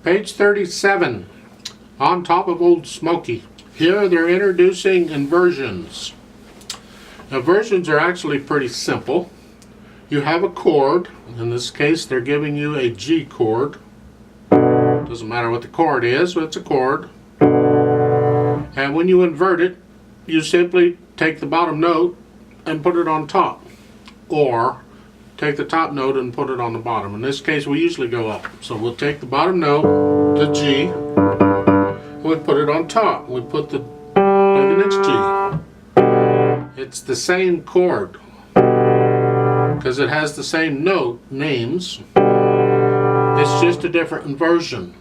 Page 37, On Top of Old Smoky. Here they're introducing inversions. Inversions are actually pretty simple. You have a chord. In this case, they're giving you a G chord. Doesn't matter what the chord is, but it's a chord. And when you invert it, you simply take the bottom note and put it on top. Or take the top note and put it on the bottom. In this case, we usually go up. So we'll take the bottom note, the G, and we put it on top. We put the next G. It's the same chord because it has the same note names. It's just a different inversion.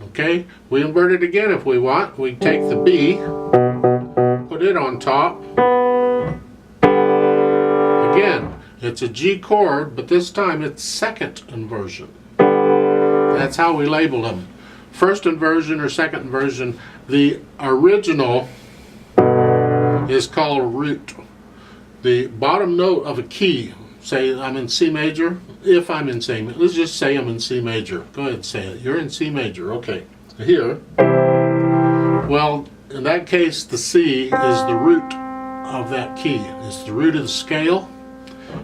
Okay? We invert it again if we want. We take the B, put it on top. Again, it's a G chord, but this time it's second inversion. That's how we label them. First inversion or second inversion. The original is called root. The bottom note of a key, say I'm in C major. If I'm in C major, let's just say I'm in C major. Go ahead and say it. You're in C major. Okay. Here, well, in that case, the C is the root of that key. It's the root of the scale.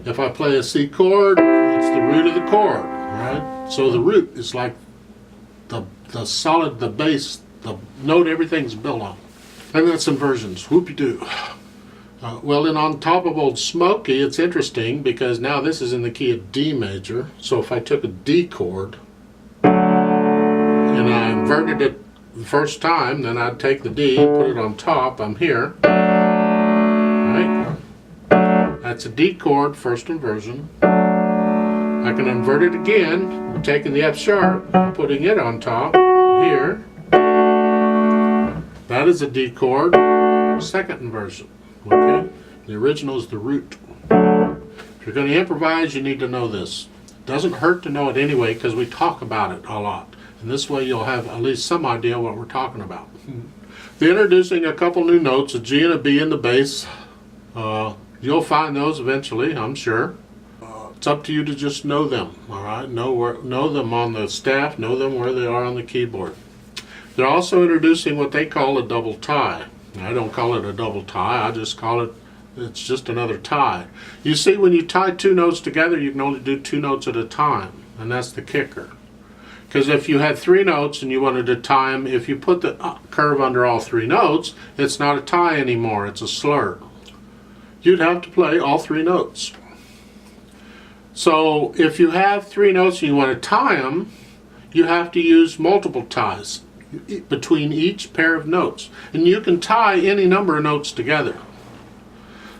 If I play a C chord, it's the root of the chord, right? So the root is like the solid, the base, the note everything's built on. And that's inversions. Whoopie-doo. Well, then on Top of Old Smoky, it's interesting because now this is in the key of D major. So if I took a D chord and I inverted it the first time, then I'd take the D, put it on top. I'm here. Right? That's a D chord, first inversion. I can invert it again, taking the F sharp, putting it on top, here. That is a D chord, second inversion. Okay? The original is the root. If you're going to improvise, you need to know this. It doesn't hurt to know it anyway because we talk about it a lot. And this way you'll have at least some idea what we're talking about. They're introducing a couple new notes, a G and a B in the bass. You'll find those eventually, I'm sure. It's up to you to just know them, all right? Know them on the staff, know them where they are on the keyboard. They're also introducing what they call a double tie. I don't call it a double tie, I just call it, it's just another tie. You see, when you tie two notes together, you can only do two notes at a time, and that's the kicker. Because if you had three notes and you wanted to tie them, if you put the curve under all three notes, it's not a tie anymore, it's a slur. You'd have to play all three notes. So if you have three notes and you want to tie them, you have to use multiple ties between each pair of notes. And you can tie any number of notes together.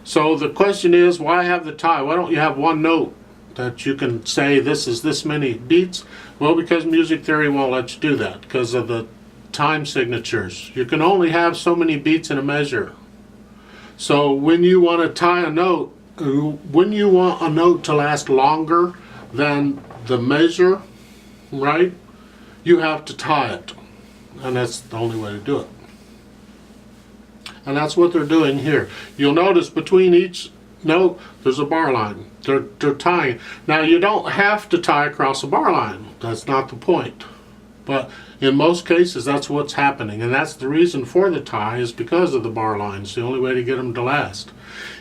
So the question is, why have the tie? Why don't you have one note that you can say this is this many beats? Well, because music theory won't let you do that because of the time signatures. You can only have so many beats in a measure. So when you want to tie a note, when you want a note to last longer than the measure, right, you have to tie it. And that's the only way to do it. And that's what they're doing here. You'll notice between each note, there's a bar line. They're tying. Now, you don't have to tie across a bar line. That's not the point. But in most cases, that's what's happening. And that's the reason for the tie is because of the bar lines. The only way to get them to last.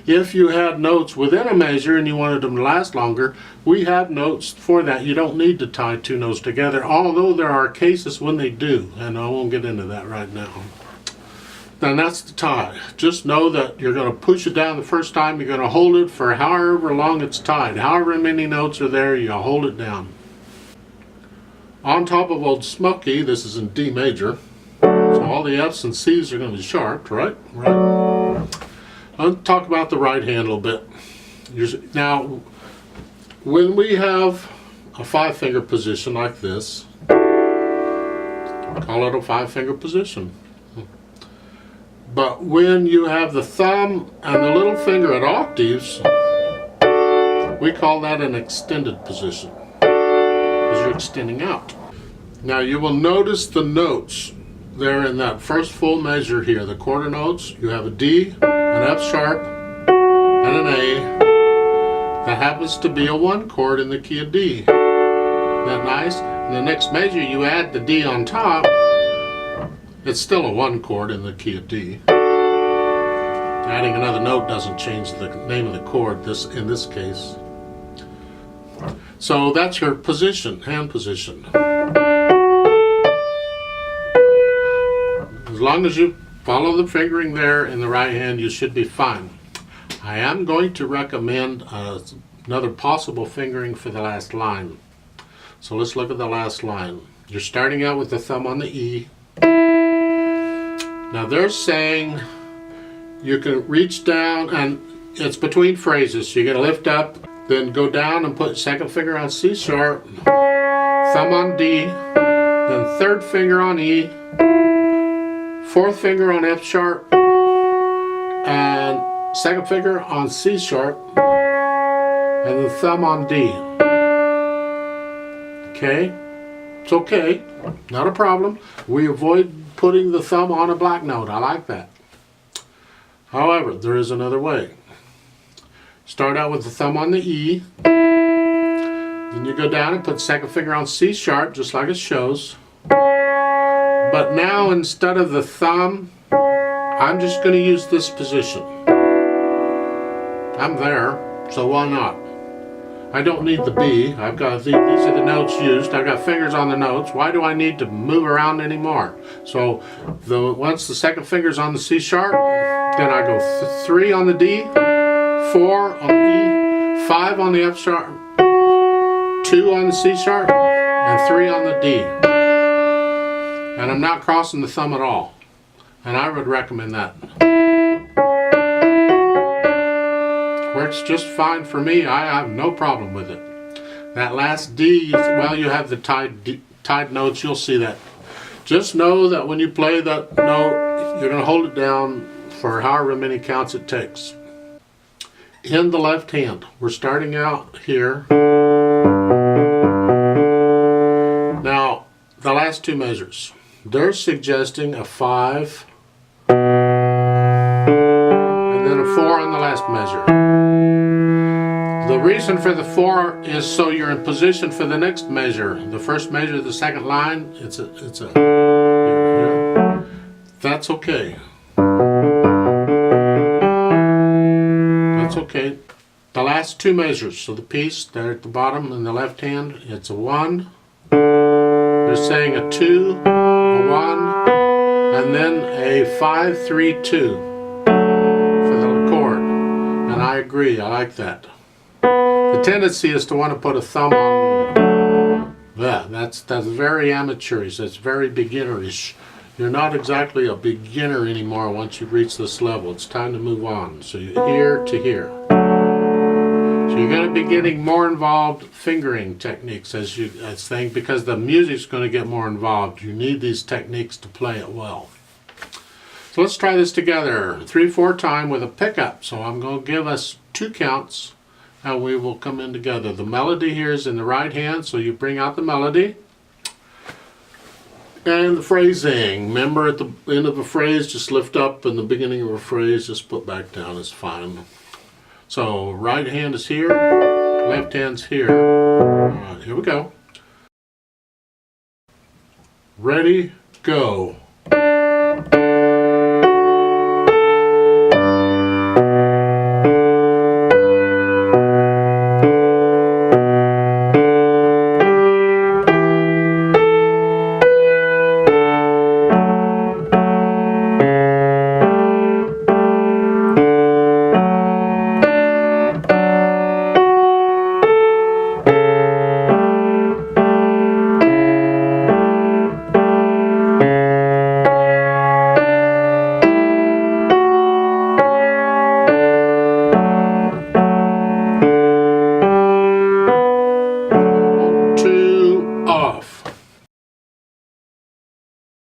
If you had notes within a measure and you wanted them to last longer, we have notes for that. You don't need to tie two notes together, although there are cases when they do. And I won't get into that right now. And that's the tie. Just know that you're going to push it down the first time. You're going to hold it for however long it's tied. However many notes are there, you hold it down. On Top of Old Smoky, this is in D major. So all the F's and C's are going to be sharp, right? Right. Let's talk about the right hand a little bit. Now, when we have a five-finger position like this, call it a five-finger position. But when you have the thumb and the little finger at octaves, we call that an extended position, because you're extending out. Now you will notice the notes there in that first full measure here, the quarter notes. You have a D, an F sharp, and an A. That happens to be a one chord in the key of D. That nice. In the next measure, you add the D on top. It's still a 1 chord in the key of D. Adding another note doesn't change the name of the chord in this case. So that's your position, hand position. As long as you follow the fingering there in the right hand, you should be fine. I am going to recommend another possible fingering for the last line. So let's look at the last line. You're starting out with the thumb on the E. Now they're saying you can reach down, and it's between phrases. So you're going to lift up, then go down and put second finger on C sharp, thumb on D, then third finger on E, fourth finger on F sharp, and second finger on C sharp, and the thumb on D. Okay? It's okay, not a problem. We avoid putting the thumb on a black note. I like that. However, there is another way. Start out with the thumb on the E, then you go down and put second finger on C sharp, just like it shows. But now instead of the thumb, I'm just going to use this position. I'm there, so why not? I don't need the B. I've got these are the notes used. I've got fingers on the notes. Why do I need to move around anymore? So once the second finger's on the C sharp, then I go 3 on the D, 4 on the E, 5 on the F sharp, 2 on the C sharp, and 3 on the D. And I'm not crossing the thumb at all. And I would recommend that. Works just fine for me. I have no problem with it. That last D, well, you have the tied notes. You'll see that. Just know that when you play that note, you're going to hold it down for however many counts it takes. In the left hand, we're starting out here. Now, the last two measures. They're suggesting a 5 and then a 4 on the last measure. The reason for the 4 is so you're in position for the next measure. The first measure, the second line, it's a here. That's okay. That's okay. The last two measures, so the piece there at the bottom in the left hand, it's a 1. They're saying a 2, a 1, and then a 5, 3, 2 for the chord. And I agree, I like that. The tendency is to want to put a thumb on. Yeah, that's very amateurish. That's very beginnerish. You're not exactly a beginner anymore once you reach this level. It's time to move on. So you're here to here. So you're going to be getting more involved fingering techniques as thing, because the music's going to get more involved. You need these techniques to play it well. So let's try this together. 3/4 time with a pickup. So I'm going to give us 2 counts. And we will come in together. The melody here is in the right hand, so you bring out the melody. And the phrasing. Remember, at the end of a phrase, just lift up, and the beginning of a phrase, just put back down is fine. So, right hand is here, left hand's here. All right, here we go. Ready, go.